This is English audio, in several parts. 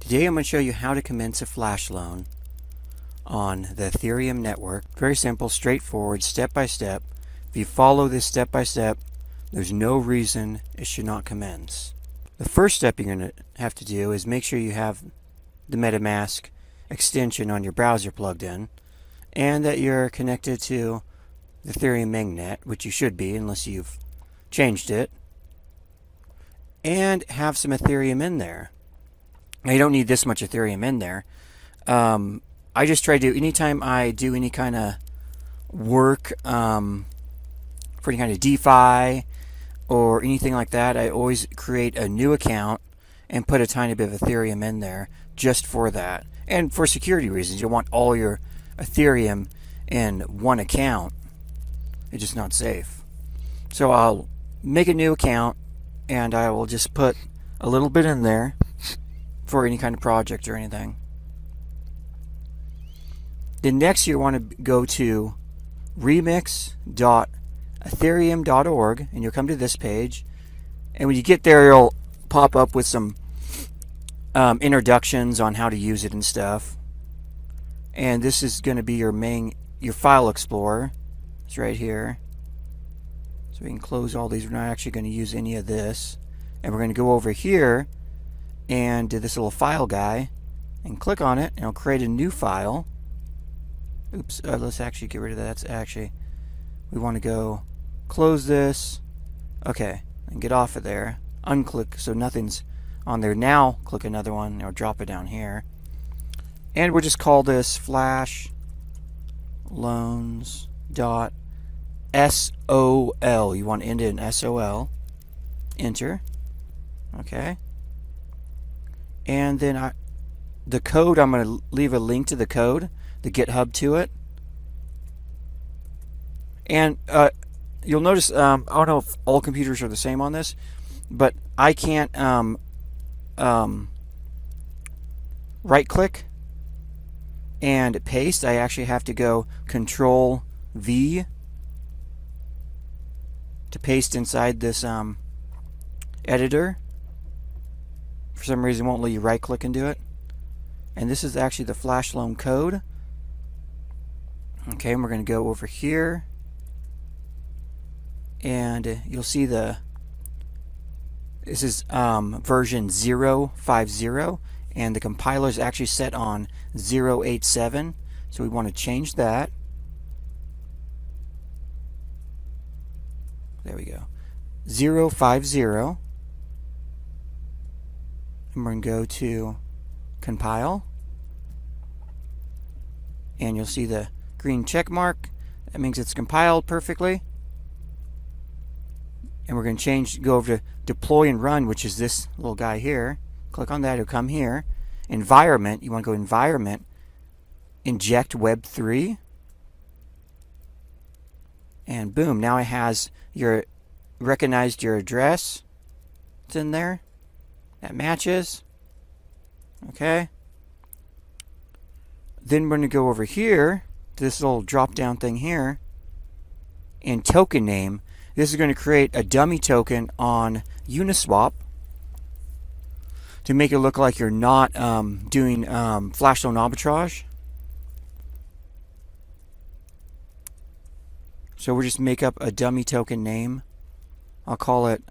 Today I'm going to show you how to commence a flash loan on the Ethereum network. Very simple, straightforward, step by step. If you follow this step by step, there's no reason it should not commence. The first step you're going to have to do is make sure you have the MetaMask extension on your browser plugged in, and that you're connected to the Ethereum mainnet, which you should be unless you've changed it, and have some Ethereum in there. Now, you don't need this much Ethereum in there. I just try to, anytime I do any kind of work for any kind of DeFi or anything like that, I always create a new account and put a tiny bit of Ethereum in there just for that. And for security reasons, you want all your Ethereum in one account. It's just not safe. So I'll make a new account and I will just put a little bit in there for any kind of project or anything. Then next you want to go to remix.ethereum.org and you'll come to this page, and when you get there it'll pop up with some introductions on how to use it and stuff. And this is going to be your file explorer. It's right here. So we can close all these. We're not actually going to use any of this, and we're going to go over here and do this little file guy and click on it, and it'll create a new file. Oops, let's actually get rid of that. That's actually, we want to go close this. Okay, and get off of there. Unclick so nothing's on there. Now click another one or drop it down here. And we'll just call this flash loans.sol. You want to end it in SOL. Enter. Okay. And then the code, I'm going to leave a link to the code, the GitHub to it. And you'll notice, I don't know if all computers are the same on this, but I can't right click and paste. I actually have to go Control V to paste inside this editor. For some reason it won't let you right click and do it. And this is actually the flash loan code. Okay, and we're going to go over here and you'll see this is version 0.50, and the compiler is actually set on 0.87, so we want to change that. There we go. 0.50. And we're going to go to compile. And you'll see the green check mark. That means it's compiled perfectly. And we're going to go over to deploy and run, which is this little guy here. Click on that, it'll come here. Environment, you want to go environment, inject web3. And boom, now it has recognized your address. It's in there. That matches. Okay. Then we're going to go over here to this little drop down thing here. And token name. This is going to create a dummy token on Uniswap to make it look like you're not doing flash loan arbitrage. So we'll just make up a dummy token name. I'll call it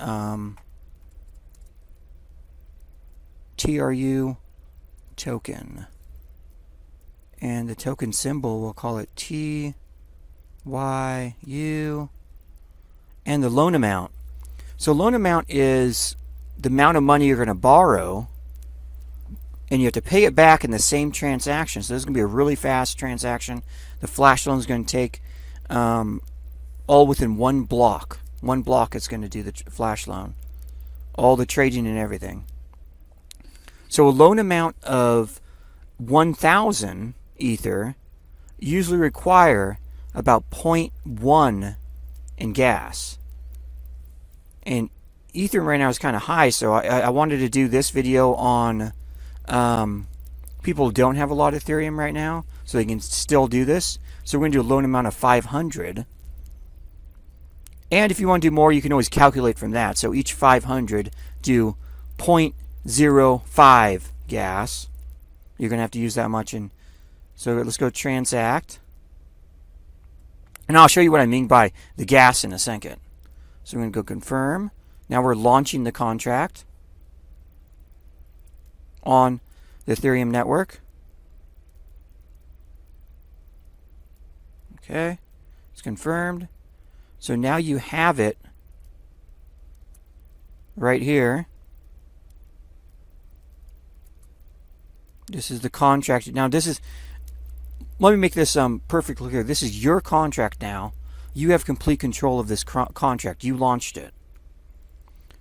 TRU token. And the token symbol, we'll call it TYU. And the loan amount. So loan amount is the amount of money you're going to borrow, and you have to pay it back in the same transaction. So this is going to be a really fast transaction. The flash loan is going to take all within one block. One block it's going to do the flash loan. All the trading and everything. So a loan amount of 1,000 Ether usually require about 0.1 in gas. And Ethereum right now is kind of high, so I wanted to do this video on people who don't have a lot of Ethereum right now, so they can still do this. So we're going to do a loan amount of 500. And if you want to do more, you can always calculate from that. So each 500, do 0.05 gas. You're going to have to use that much. And so let's go transact. And I'll show you what I mean by the gas in a second. So we're going to go confirm. Now we're launching the contract on the Ethereum network. Okay, it's confirmed. So now you have it right here. This is the contract. Now this is, let me make this perfectly clear. This is your contract now. You have complete control of this contract. You launched it.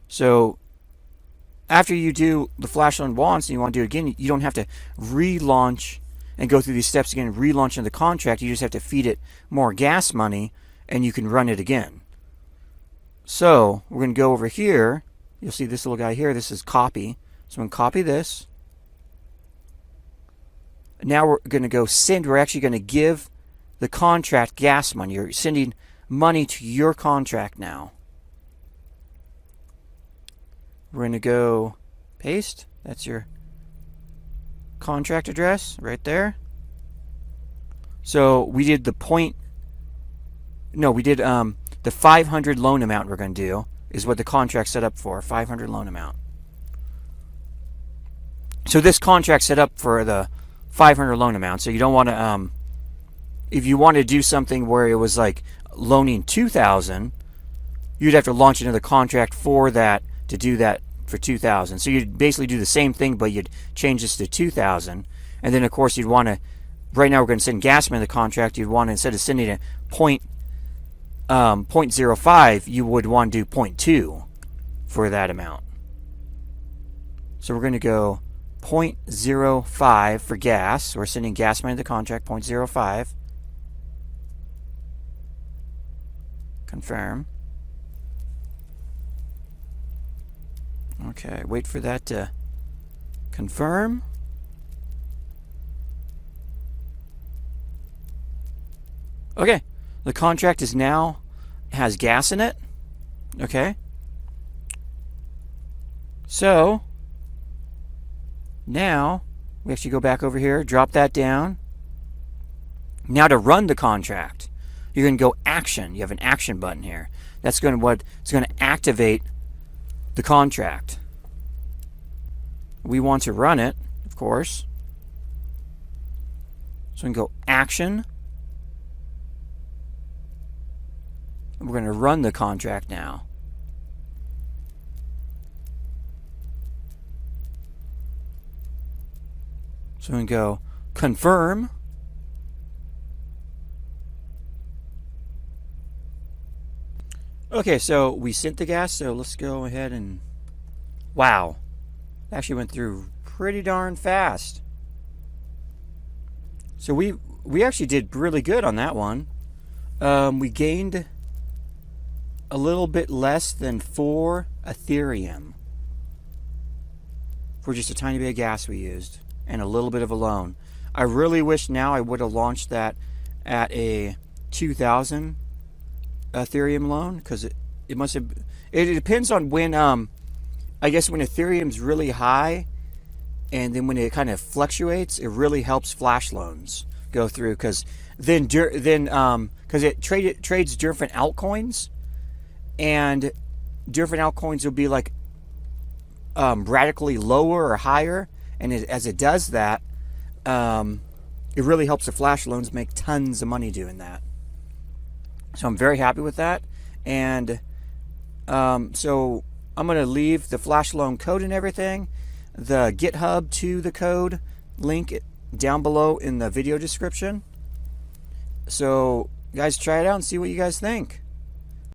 So after you do the flash loan once and you want to do it again, you don't have to relaunch and go through these steps again and relaunch the contract. You just have to feed it more gas money and you can run it again. So we're going to go over here. You'll see this little guy here. This is copy. So I'm going to copy this. Now we're going to go send. We're actually going to give the contract gas money. You're sending money to your contract now. We're going to go paste. That's your contract address right there. So we did the the 500 loan amount we're going to do is what the contract set up for, 500 loan amount. So this contract set up for the 500 loan amount. So you don't want to, if you want to do something where it was like loaning 2,000, you'd have to launch another contract for that to do that for 2,000. So you'd basically do the same thing, but you'd change this to 2,000. And then of course you'd want to, right now we're going to send gas money in the contract. You'd want to, instead of sending a 0.05, you would want to do 0.2 for that amount. So we're going to go 0.05 for gas. We're sending gas money to the contract, 0.05. Confirm. Okay, wait for that to confirm. Okay, the contract is now has gas in it. Okay. So now we actually go back over here, drop that down. Now to run the contract, you're going to go action. You have an action button here. That's going to it's going to activate the contract. We want to run it, of course. So we can go action. And we're going to run the contract now. So we can go confirm. Okay, so we sent the gas, so let's go ahead and, wow, actually went through pretty darn fast. So we actually did really good on that one. We gained a little bit less than 4 Ethereum for just a tiny bit of gas we used and a little bit of a loan. I really wish now I would have launched that at a 2,000 Ethereum loan, because it must have, it depends on when I guess when Ethereum's really high and then when it kind of fluctuates, it really helps flash loans go through, because then because it trades different altcoins, and different altcoins will be like radically lower or higher, and as it does that, it really helps the flash loans make tons of money doing that. So I'm very happy with that. And so I'm going to leave the flash loan code and everything, the GitHub to the code link down below in the video description. So guys, try it out and see what you guys think.